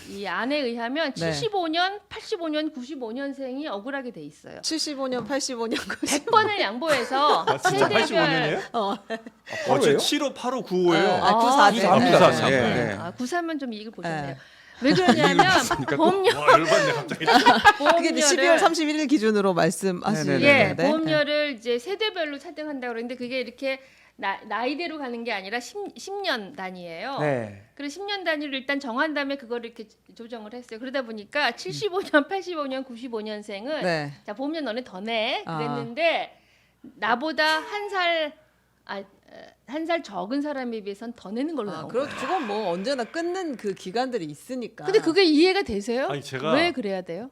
이 안에 의하면 네. 75년, 85년, 95년생이 억울하게 돼 있어요. 75년, 85년 100번을 양보해서 진짜 세대별 85년이에요? 바로예요? 75, 85, 95예요. 94세. 94입니다. 네. 예, 네. 93면 좀 이익을 보셨네요. 네. 왜 그러냐면 보험료 와 열받네 갑자기. 그게 이제 12월 31일 기준으로 말씀하시는 네네네. 예, 건데. 보험료를 이제 세대별로 차등한다고 그러는데 그게 이렇게 나이대로 가는 게 아니라 10년 단위예요. 네. 그래서 10년 단위를 일단 정한 다음에 그거를 이렇게 조정을 했어요. 그러다 보니까 75년, 85년, 95년생은 네. 자 보험료 너네 더 내. 아. 그랬는데 나보다 한 살 적은 사람에 비해서는 더 내는 걸로 나온 거예요. 그건 뭐 언제나 끊는 그 기간들이 있으니까. 근데 그게 이해가 되세요? 아니, 제가- 왜 그래야 돼요?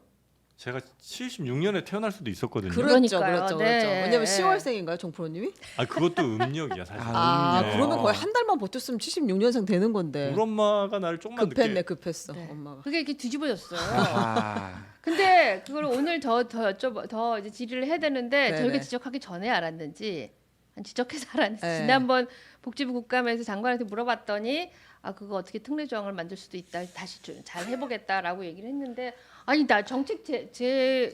제가 76년에 태어날 수도 있었거든요. 그렇죠. 그러니까요. 네. 왜냐면 10월생인가요, 정프로님이? 그것도 음력이야 사실. 네. 그러면 거의 한 달만 버텼으면 76년생 되는 건데. 우리 엄마가 나를 조금만 급했네, 늦게. 급했어, 네. 엄마가. 그게 이렇게 뒤집어졌어요. 아. 근데 그걸 오늘 더 이제 질의를 해야 되는데 네네. 저희가 지적하기 전에 알았는지 지적해서 알았는지 네. 지난번 복지부 국감에서 장관한테 물어봤더니 그거 어떻게 특례 조항을 만들 수도 있다 다시 좀 잘 해보겠다라고 얘기를 했는데 아니 나 정책안을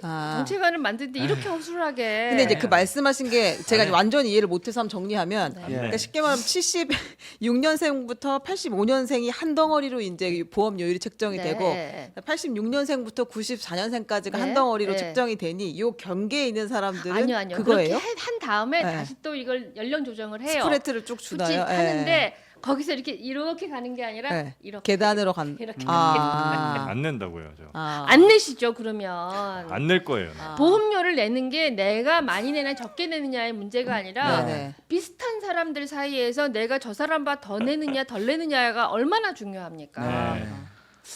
만드는데 이렇게 허술하게 근데 이제 그 말씀하신 게 제가 네. 완전히 이해를 못해서 한번 정리하면 네. 그러니까 쉽게 말하면 76년생부터 85년생이 한 덩어리로 이제 보험료율이 책정이 네. 되고 86년생부터 94년생까지가 네. 한 덩어리로 네. 책정이 되니 요 경계에 있는 사람들은 아니요 그거예요? 그렇게 한 다음에 네. 다시 또 이걸 연령 조정을 해요. 스프레트를 쭉 그치 주나요? 예. 하는데 거기서 이렇게 가는 게 아니라 네. 이렇게 계단으로 간. 이렇게 안 낸다고요, 저. 안 내시죠 그러면. 안 낼 거예요. 보험료를 내는 게 내가 많이 내냐 적게 내느냐의 문제가 아니라 네네. 비슷한 사람들 사이에서 내가 저 사람보다 더 내느냐 덜 내느냐가 얼마나 중요합니까? 네.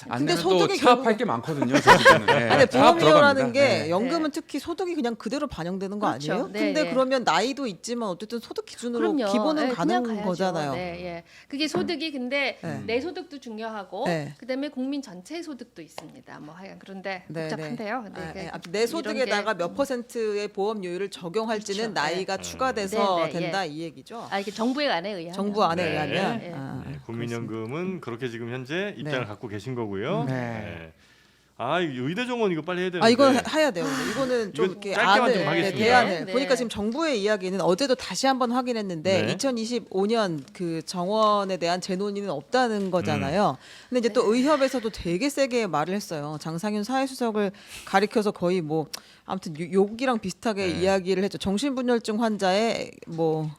안 근데 되면 또 소득이 차압할 게 많거든요. 저 집에는. 네. 근데 차압 보험료라는 게 들어갑니다. 네. 연금은 특히 소득이 그냥 그대로 반영되는 거 그렇죠. 아니에요? 네, 근데 네. 그러면 나이도 있지만 어쨌든 소득 기준으로 그럼요. 기본은 네, 가는 그냥 가야죠. 거잖아요. 네, 예. 그게 소득이 근데 네. 내 소득도 중요하고 네. 그다음에 국민 전체 소득도 있습니다. 뭐 하여간 그런데 네, 복잡한데요. 네. 근데 이게 아무튼 내 이런 소득에다가 게- 몇 퍼센트의 보험료율을 적용할지는 그렇죠. 나이가 추가돼서 네, 네, 된다 이 얘기죠. 이게 정부의 안에 의하면 정부 안에 네. 의하면. 네. 네, 국민연금은 그렇게 지금 현재 입장을 네. 갖고 계신 거고요. 네. 네. 이 의대 정원 이거 빨리 해야 되는데. 이건 해야 돼요. 이거는 좀 이거 이렇게 짧게만 안을 좀 하겠습니다. 대안을 네. 보니까 지금 정부의 이야기는 어제도 다시 한번 확인했는데 네. 2025년 그 정원에 대한 재논의는 없다는 거잖아요. 근데 이제 또 의협에서도 되게 세게 말을 했어요. 장상윤 사회수석을 가리켜서 거의 뭐 아무튼 욕이랑 비슷하게 네. 이야기를 했죠. 정신분열증 환자의 뭐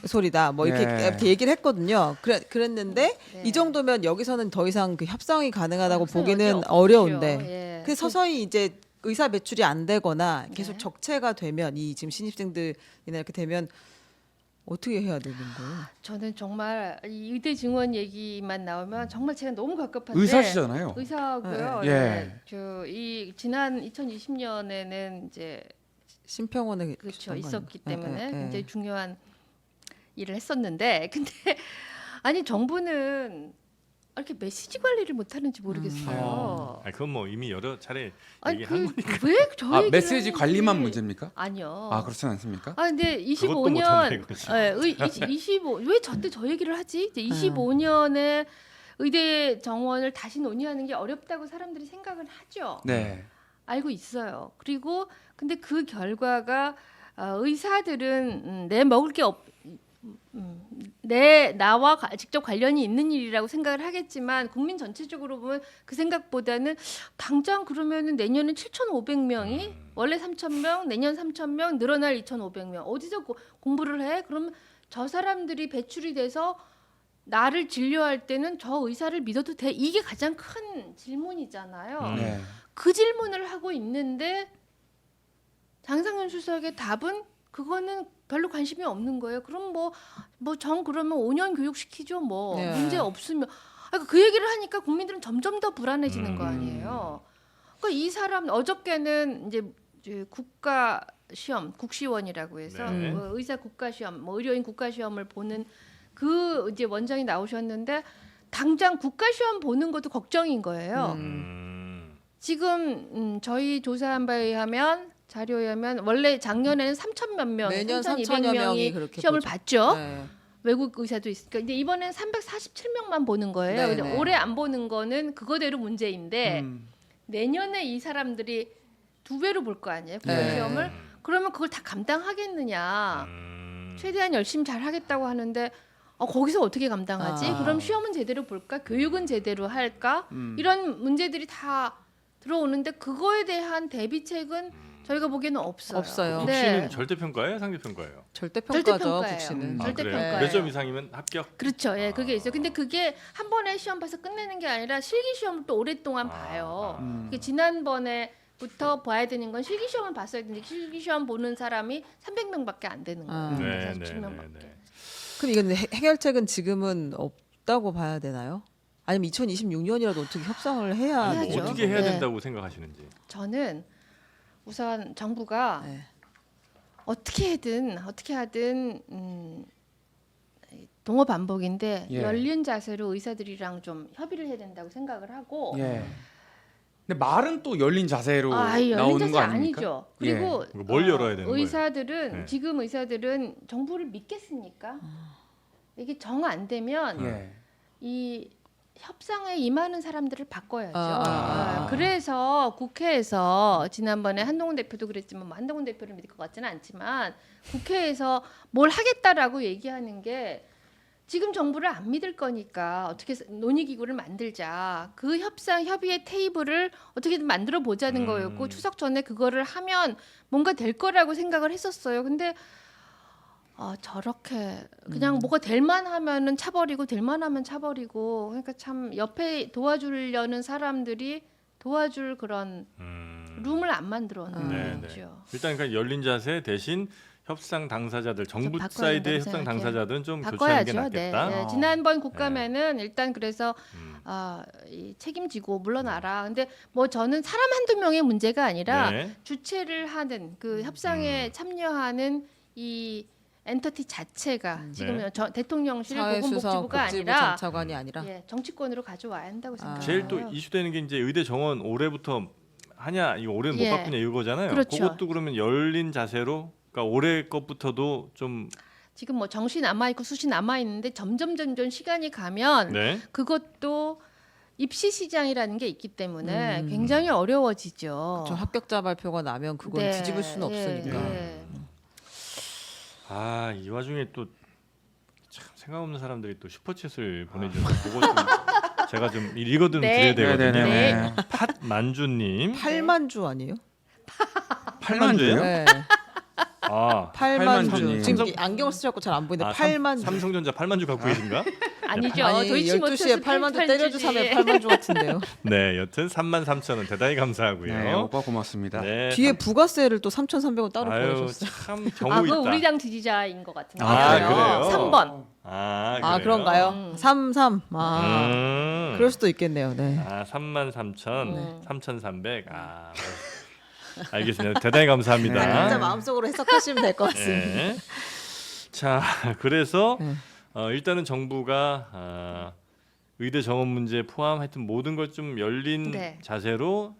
소리다 뭐 이렇게 네. 얘기를 했거든요. 그랬는데 네. 이 정도면 여기서는 더 이상 그 협상이 가능하다고 협상이 보기는 어렵죠. 어려운데 예. 그 서서히 이제 의사 배출이 안 되거나 계속 네. 적체가 되면 이 지금 신입생들이나 이렇게 되면 어떻게 해야 되는 거예요? 저는 정말 이 의대 증원 얘기만 나오면 정말 제가 너무 갑갑한데 의사시잖아요. 의사고요. 네. 네. 이 지난 2020년에는 이제 심평원에 그렇죠 계셨던 거 있었기 아니에요? 때문에 예, 예, 예. 굉장히 중요한 일을 했었는데 근데 아니 정부는 이렇게 메시지 관리를 못하는지 모르겠어요. 그건 뭐 이미 여러 차례 아니 얘기한 거니까. 왜 저 얘기를 메시지 하는지. 관리만 문제입니까? 아니요. 그렇진 않습니까? 근데 그것도 못한다, 25년 이거지. 예, 25 왜 저때 저 얘기를 하지? 이제 25년에 의대 정원을 다시 논의하는 게 어렵다고 사람들이 생각을 하죠. 네. 알고 있어요. 그리고 근데 그 결과가 의사들은 내 먹을 게 내 나와 직접 관련이 있는 일이라고 생각을 하겠지만 국민 전체적으로 보면 그 생각보다는 당장 그러면은 내년엔 7,500명이 원래 3,000명, 내년 3,000명, 늘어날 2,500명 어디서 공부를 해? 그러면 저 사람들이 배출이 돼서 나를 진료할 때는 저 의사를 믿어도 돼? 이게 가장 큰 질문이잖아요. 네. 그 질문을 하고 있는데 장상현 수석의 답은 그거는 별로 관심이 없는 거예요. 그럼 정 그러면 5년 교육시키죠. 뭐 네. 문제 없으면 그 얘기를 하니까 국민들은 점점 더 불안해지는 거 아니에요. 그러니까 이 사람 어저께는 이제 국가 시험 국시원이라고 해서 네. 의사 국가 시험, 의료인 국가 시험을 보는 그 이제 원장이 나오셨는데 당장 국가 시험 보는 것도 걱정인 거예요. 지금 저희 조사한 바에 의하면 자료에 의하면 원래 작년에는 3,000몇 명, 매년 3,200 3,000여 명이 명이 그렇게 시험을 보죠. 봤죠. 네. 외국 의사도 있으니까. 근데 이번엔 347명만 보는 거예요. 네네. 근데 올해 안 보는 거는 그거대로 문제인데 내년에 이 사람들이 2배로 볼 거 아니에요. 국가 네. 시험을. 그러면 그걸 다 감당하겠느냐. 최대한 열심히 잘 하겠다고 하는데 거기서 어떻게 감당하지? 아. 그럼 시험은 제대로 볼까? 교육은 제대로 할까? 이런 문제들이 다 들어오는데 그거에 대한 대비책은 저희가 보기에는 없어요. 없어요. 국시는 절대평가예요, 상대평가예요? 절대평가죠, 절대평가예요. 국시는. 절대평가예요. 몇 점 이상이면 합격? 그렇죠. 예, 그게 있어요. 근데 그게 한 번에 시험 봐서 끝내는 게 아니라 실기 시험을 또 오랫동안 봐요. 그게 지난번에부터 봐야 되는 건 실기 시험을 봤어야 되는데 실기 시험 보는 사람이 300명밖에 안 되는 거예요. 아. 네, 47명밖에. 그럼 이건 해결책은 지금은 없다고 봐야 되나요? 아니면 2026년이라도 어떻게 협상을 해야 해야죠. 되죠? 어떻게 해야 네. 된다고 생각하시는지. 저는 우선 정부가 네. 어떻게 하든 동어 반복인데 예. 열린 자세로 의사들이랑 좀 협의를 해야 된다고 생각을 하고 예. 근데 말은 또 열린 자세로 열린 나오는 자세 거 아닙니까? 아니죠. 그리고 뭘 열어야 되는 거예요? 의사들은 네. 지금 의사들은 정부를 믿겠습니까? 이게 정 안 되면 예. 이 협상에 임하는 사람들을 바꿔야죠. 아. 그래서 국회에서 지난번에 한동훈 대표도 그랬지만 뭐 한동훈 대표를 믿을 것 같지는 않지만 국회에서 뭘 하겠다라고 얘기하는 게 지금 정부를 안 믿을 거니까 어떻게 논의기구를 만들자. 그 협의의 테이블을 어떻게든 만들어 보자는 거였고 추석 전에 그거를 하면 뭔가 될 거라고 생각을 했었어요. 근데 저렇게 그냥 뭐가 될만 하면은 차버리고 될만 하면 차버리고 그러니까 참 옆에 도와주려는 사람들이 도와줄 그런 룸을 안 만들어 놓은 네, 거죠. 일단 그러니까 열린 자세 대신 협상 당사자들 정부 바꿔야 사이드의 된다고 협상 생각해요. 당사자들은 좀 교체하는 게 바꿔야죠. 네. 낫겠다. 네. 지난번 국감에는 일단 그래서 이 책임지고 물러나라. 근데 뭐 저는 사람 한두 명의 문제가 아니라 네. 주체를 하는 그 협상에 참여하는 이 엔터티 자체가 지금 네. 대통령실 사회수석, 보건복지부가 복지부 아니라 장차관이 아니라 정치권으로 가져와야 한다고 생각해요. 제일 또 이슈되는 게 이제 의대 정원 올해부터 하냐, 이거 올해는 예. 못 바꾸냐 이거잖아요. 그렇죠. 그것도 그러면 열린 자세로, 그러니까 올해 것부터도 좀 지금 뭐 정시 남아 있고 수시 남아 있는데 점점 시간이 가면 네. 그것도 입시 시장이라는 게 있기 때문에 굉장히 어려워지죠. 저 합격자 발표가 나면 그건 네, 뒤집을 수는 없으니까. 이 와중에 또 참 생각 없는 사람들이 또 슈퍼챗을 보내주셔서 그거 좀 제가 좀 읽어 좀 네. 드려야 되거든요. 네. 팥만주님. 8만 주 아니에요? 8만 주예요? 네. 8만 8만 주. 주님. 지금 안경을 쓰셔서 잘 안 보이는데 8만 주. 삼성전자 8만 주 갖고 계신가? 아니죠. 아니 도이치모터스 12시에 8만 주 때려주사면 8만 주 같은데요. 네, 여튼 33,000원 대단히 감사하고요. 네, 오빠 고맙습니다. 네, 뒤에 부가세를 또 3,300원 따로 아유 보내줬어요. 참 경우 그거 있다. 우리 당 지지자인 것 같은데. 그래요? 3번. 아 그런가요? 33. 그럴 수도 있겠네요. 네. 33,000, 3,300. 알겠습니다. 대단히 감사합니다. 네. 각자 마음속으로 해석하시면 될 것 같습니다. 네. 자, 그래서 네. 일단은 정부가 의대 정원 문제 포함 하여튼 모든 걸 좀 열린 네. 자세로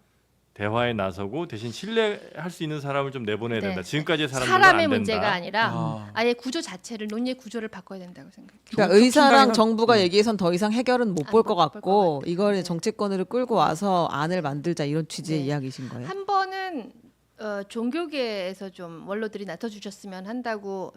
대화에 나서고 대신 신뢰할 수 있는 사람을 좀 내보내야 된다. 지금까지의 사람들은 안 사람의 된다. 문제가 아니라 아. 아예 구조 자체를 논의의 구조를 바꿔야 된다고 생각해요. 그러니까 좀 의사랑 촉진가능한- 정부가 얘기해선 더 이상 해결은 못 볼 것 못볼것 같고 같아요. 이걸 네. 정치권으로 끌고 와서 안을 만들자 이런 취지의 네. 이야기신 거예요? 한 번은 종교계에서 좀 원로들이 나서주셨으면 한다고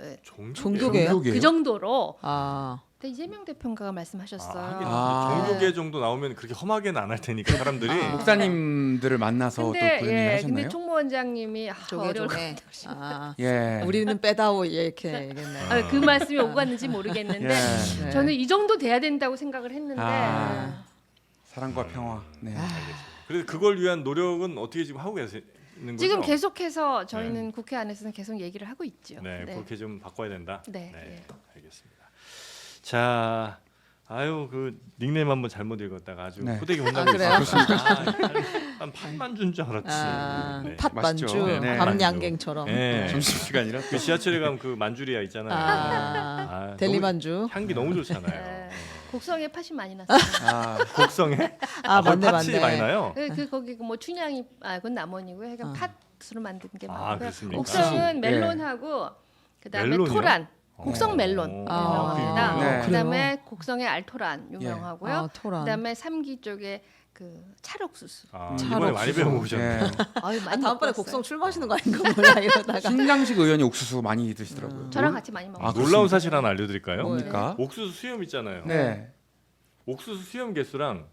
종교계요? 그 정도로 아 그때 이재명 대표가 말씀하셨어요. 하긴 아. 종교계 정도 나오면 그렇게 험하게는 안 할 테니까 사람들이 목사님들을 만나서 또 근데 그런 얘기 근데 하셨나요? 총무원장님이 어려울 것 조개. 아, 예. 우리는 빼다오 이렇게 얘기했네요. 그 말씀이 오갔는지 모르겠는데 예. 네. 저는 이 정도 돼야 된다고 생각을 했는데 아. 사랑과 평화. 네. 그래서 그걸 위한 노력은 어떻게 지금 하고 계시는 거죠? 지금 계속해서 저희는 국회 안에서는 계속 얘기를 하고 있죠. 네, 그렇게 좀 바꿔야 된다. 네, 알겠습니다. 자, 아유 그 닉네임 한번 잘못 읽었다가 아주 네. 후대기 혼나고 그래요? 있어요. 한 팥만주인 줄 알았지. 아, 네. 팥만주, 맛있죠. 네. 밤양갱처럼. 네. 점심시간이라 그 지하철에 가면 그 만주리아 있잖아요. 아, 델리만주. 너무 향기 너무 좋잖아요. 네. 곡성에 팥이 많이 났어요. 아, 곡성에 아, 거기 맞네, 팥이 맞네. 많이 나요. 거기 뭐 춘향이 그건 남원이고요. 그러니까 팥으로 만든 게 아, 많고요. 그렇습니까? 곡성은 예. 멜론하고 그다음에 멜론이요? 토란. 곡성 멜론 아, 유명합니다. 그래요? 그다음에 곡성의 알토란 유명하고요. 아, 토란. 그다음에 삼기 쪽에 그 찰옥수수. 아, 찰 이번에 많이 옥수수. 배워보셨네. 예. 아유, 아, 많이 다음번에 먹었어요. 곡성 출마하시는 거 아닌가 몰라 이러다가. 신장식 의원이 옥수수 많이 드시더라고요. 저랑 같이 많이 먹었어요. 아, 놀라운 그렇습니까? 사실 하나 알려드릴까요? 뭡니까? 옥수수 수염 있잖아요. 네. 옥수수 수염 개수랑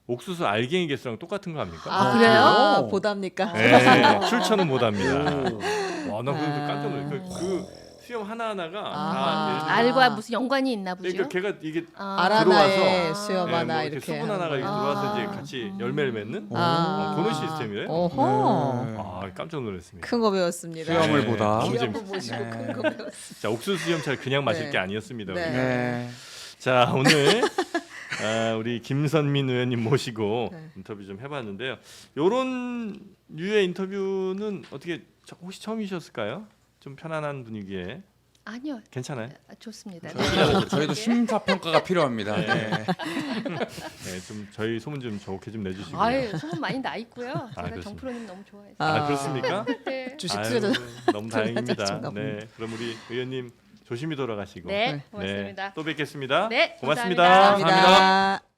옥수수 알갱이 개수랑 똑같은 거 압니까? 아, 그래요? 그래요? 보답니까? 네, 출처는 못합니다. 오. 와, 나 그래서 깜짝 놀랐어요. 그 수염 하나 하나가 아. 다 알과 무슨 연관이 있나 보죠. 그러니까 걔가 이게 아라나의 들어와서, 수염 네, 하나 뭐 이렇게 수분 하나가 이렇게 하는 들어와서 거야. 이제 같이 열매를 맺는 아. 그런 시스템이래요. 어허. 네. 아, 깜짝 놀랐습니다. 큰 거 배웠습니다. 수염을 네, 보다. 너무 귀한 재밌- 거 보시고 네. 큰 거 배웠습니다. 자, 옥수수 수염차를 그냥 마실 네. 게 아니었습니다. 네. 우리가. 네. 자, 오늘 우리 김선민 의원님 모시고 네. 인터뷰 좀 해봤는데요. 이런 류의 인터뷰는 어떻게 혹시 처음이셨을까요? 좀 편안한 분위기에 아니요. 괜찮아요? 좋습니다. 저희도 심사 평가가 필요합니다. 네. 네. 네, 좀 저희 소문 좀 좋게 좀 내주시고요. 아유, 소문 많이 나 있고요. 제가 그렇습니다. 정프로님 너무 좋아해서. 아, 그렇습니까? 네. 주식 아유, 투자자. 너무 다행입니다. 투자자신가 네, 그럼 우리 의원님 조심히 돌아가시고 네, 고맙습니다. 네, 또 뵙겠습니다. 네, 고맙습니다. 감사합니다. 감사합니다.